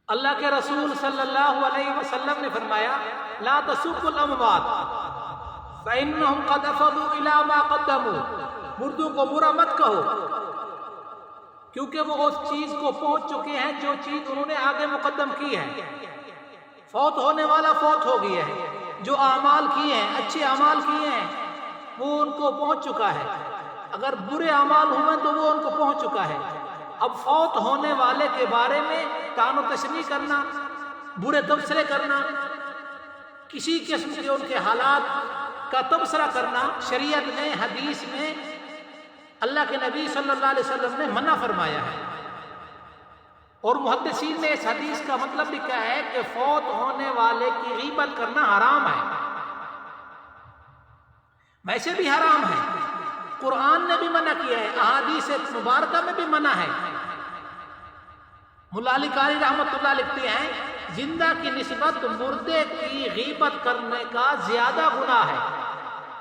اللہ کے رسول صلی اللہ علیہ وسلم نے فرمایا لا تسبوا الاموات فانهم قد افضوا الى ما قدموا، مردوں کو برا مت کہو کیونکہ وہ اس چیز کو پہنچ چکے ہیں جو چیز انہوں نے آگے مقدم کی ہے۔ فوت ہونے والا فوت ہو گیا ہے، جو اعمال کیے ہیں، اچھے اعمال کیے ہیں، وہ ان کو پہنچ چکا ہے، اگر برے اعمال ہوئے تو وہ ان کو پہنچ چکا ہے۔ اب فوت ہونے والے کے بارے میں طعن و تشنیع کرنا، برے تبصرے کرنا، کسی قسم کے ان کے حالات کا تبصرہ کرنا شریعت میں، حدیث میں اللہ کے نبی صلی اللہ علیہ وسلم نے منع فرمایا ہے۔ اور محدثین نے اس حدیث کا مطلب لکھا ہے کہ فوت ہونے والے کی غیبت کرنا حرام ہے، ویسے بھی حرام ہے، قرآن نے بھی منع کیا ہے، احادیث مبارکہ میں بھی منع ہے۔ ملا علی قاری رحمۃ اللہ لکھتے ہیں زندہ کی نسبت مردے کی غیبت کرنے کا زیادہ گناہ ہے،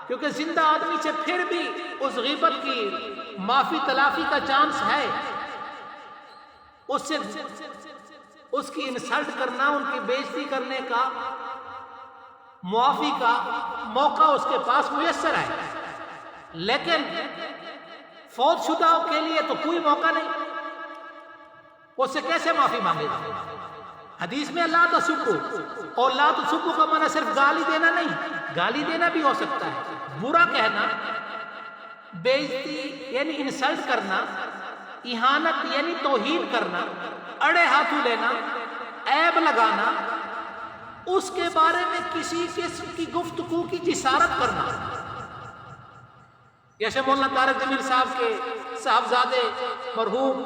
کیونکہ زندہ آدمی سے پھر بھی اس غیبت کی معافی تلافی کا چانس ہے، اس کی انسلٹ کرنا، ان کی بےعزتی کرنے کا، معافی کا موقع اس کے پاس میسر ہے، لیکن فوت شدہ کے لیے تو کوئی موقع نہیں، اس سے کیسے معافی مانگے گا؟ حدیث میں لا تسبوا، اور لا تسبوا کا معنی صرف گالی دینا نہیں، گالی دینا بھی ہو سکتا ہے، برا کہنا، بےعزتی یعنی انسلٹ کرنا، اہانت یعنی توہین کرنا، اڑے ہاتھوں لینا، عیب لگانا، اس کے بارے میں کسی قسم کی گفتگو کی جسارت کرنا۔ جیسے مولانا طارق جمیل صاحب کے صاحبزادے مرحوم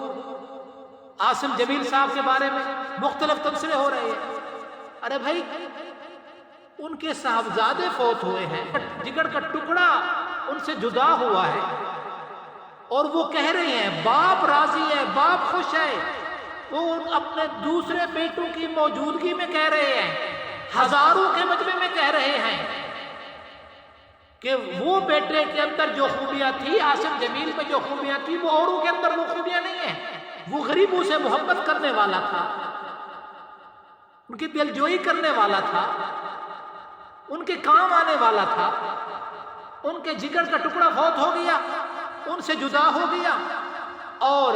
عاصم جمیل صاحب کے بارے میں مختلف تبصرے ہو رہے ہیں۔ ارے بھائی، ان کے صاحبزادے فوت ہوئے ہیں، جگر کا ٹکڑا ان سے جدا ہوا ہے، اور وہ کہہ رہے ہیں باپ راضی ہے، باپ خوش ہے، وہ اپنے دوسرے بیٹوں کی موجودگی میں کہہ رہے ہیں، ہزاروں کے مجمع میں کہہ رہے ہیں کہ وہ بیٹے کے اندر جو خوبیاں تھی، عاصم جمیل میں جو خوبیاں تھی، وہ اوروں کے اندر وہ خوبیاں نہیں ہیں۔ وہ غریبوں سے محبت کرنے والا تھا، ان کی دلجوئی کرنے والا تھا، ان کے کام آنے والا تھا، ان کے جگر کا ٹکڑا فوت ہو گیا، ان سے جدا ہو گیا۔ اور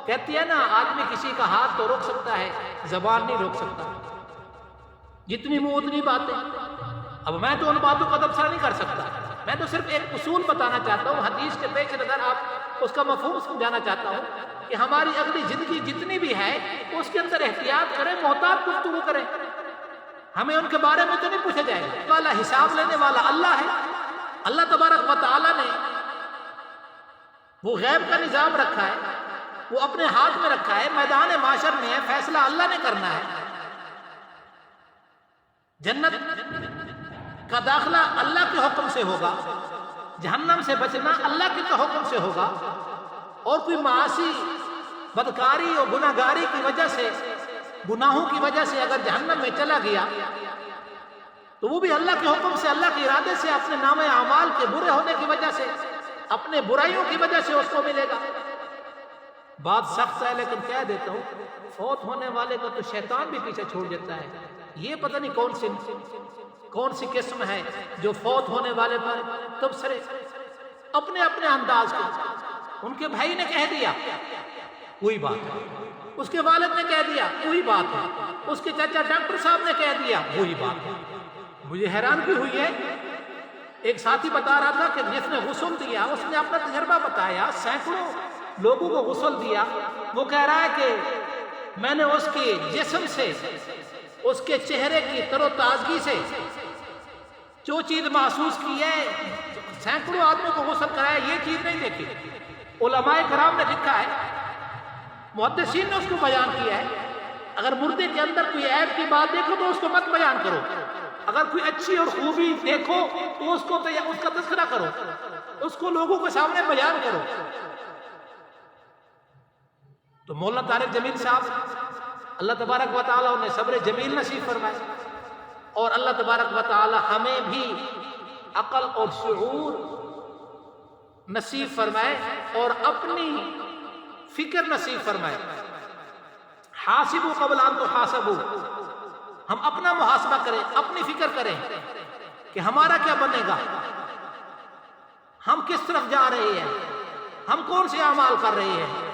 کہتی ہے نا، آدمی کسی کا ہاتھ تو روک سکتا ہے، زبان نہیں روک سکتا، جتنی منہ اتنی باتیں۔ اب میں تو ان باتوں کا تبصرہ نہیں کر سکتا، میں تو صرف ایک اصول بتانا چاہتا ہوں، حدیث کے پیش نظر آپ اس کا مفہوم سمجھانا چاہتا ہوں کہ ہماری اگلی زندگی جتنی بھی ہے اس کے اندر احتیاط کریں، محتاط گفتگو کریں، ہمیں ان کے بارے میں تو نہیں پوچھا جائے گا، والا حساب لینے والا اللہ ہے۔ اللہ تبارک و تعالی نے وہ غیب کا نظام رکھا ہے، وہ اپنے ہاتھ میں رکھا ہے، میدان معاشر میں ہے، فیصلہ اللہ نے کرنا ہے، جنت کا داخلہ اللہ کے حکم سے ہوگا، جہنم سے بچنا اللہ کے حکم سے ہوگا، اور کوئی معاصی، بدکاری اور گناہگاری کی وجہ سے، گناہوں کی وجہ سے اگر جہنم میں چلا گیا تو وہ بھی اللہ کے حکم سے، اللہ کے ارادے سے، اپنے نام اعمال کے برے ہونے کی وجہ سے، اپنے برائیوں کی وجہ سے اس کو ملے گا۔ بات سخت ہے لیکن کہہ دیتا ہوں، فوت ہونے والے کو تو شیطان بھی پیچھے چھوڑ دیتا ہے۔ یہ پتہ نہیں کون سی قسم ہے جو فوت ہونے والے پر تبصرے اپنے اپنے انداز کے، ان کے بھائی نے کہہ دیا کوئی بات ہے، اس کے والد نے کہہ دیا کوئی بات ہے، اس کے چچا ڈاکٹر صاحب نے کہہ دیا وہی بات ہے۔ مجھے حیرانگی ہوئی ہے، ایک ساتھی بتا رہا تھا کہ جس نے غسل دیا اس نے اپنا تجربہ بتایا، سینکڑوں لوگوں کو غسل دیا، وہ کہہ رہا ہے کہ میں نے اس کے جسم سے، اس کے چہرے کی تر و تازگی سے جو چیز محسوس کی ہے، سینکڑوں آدمیوں کو غسل کرایا، یہ چیز نہیں دیکھی۔ علماء کرام نے لکھا ہے، محدثین نے اس کو بیان کیا ہے، اگر مردے کے اندر کوئی عیب کی بات دیکھو تو اس کو مت بیان کرو، اگر کوئی اچھی اور خوبی دیکھو تو اس کا تذکرہ کرو، اس کو لوگوں کے سامنے بیان کرو۔ تو مولانا طارق جمیل صاحب، اللہ تبارک و تعالیٰ انہیں صبر جمیل نصیب فرمائے، اور اللہ تبارک و تعالیٰ ہمیں بھی عقل اور شعور نصیب فرمائے اور اپنی فکر نصیب فرمائے۔ حاسبوا قبل ان تحاسبوا، ہم اپنا محاسبہ کریں، اپنی فکر کریں کہ ہمارا کیا بنے گا، ہم کس طرف جا رہے ہیں، ہم کون سے اعمال کر رہے ہیں۔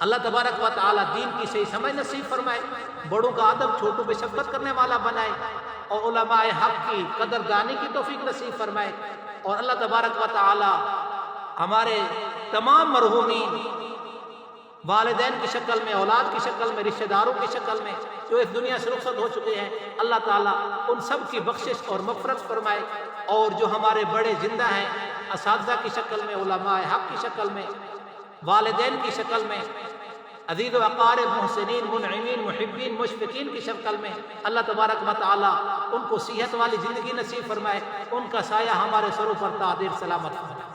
اللہ تبارک و تعالی دین کی صحیح سمجھ نصیب فرمائے، بڑوں کا ادب، چھوٹوں پہ شفقت کرنے والا بنائے، اور علماء حق کی قدردانی کی توفیق نصیب فرمائے، اور اللہ تبارک و تعالی ہمارے تمام مرحومین والدین کی شکل میں، اولاد کی شکل میں، رشتہ داروں کی شکل میں جو اس دنیا سے رخصت ہو چکے ہیں، اللہ تعالیٰ ان سب کی بخشش اور مغفرت فرمائے، اور جو ہمارے بڑے زندہ ہیں اساتذہ کی شکل میں، علماء حق کی شکل میں، والدین کی شکل میں، عزیز و اقارب، محسنین، منعمین، محبین، مشفقین کی شکل میں، اللہ تبارک و تعالیٰ ان کو صحت والی زندگی نصیب فرمائے، ان کا سایہ ہمارے سروں پر تا دیر سلامت فرمائے۔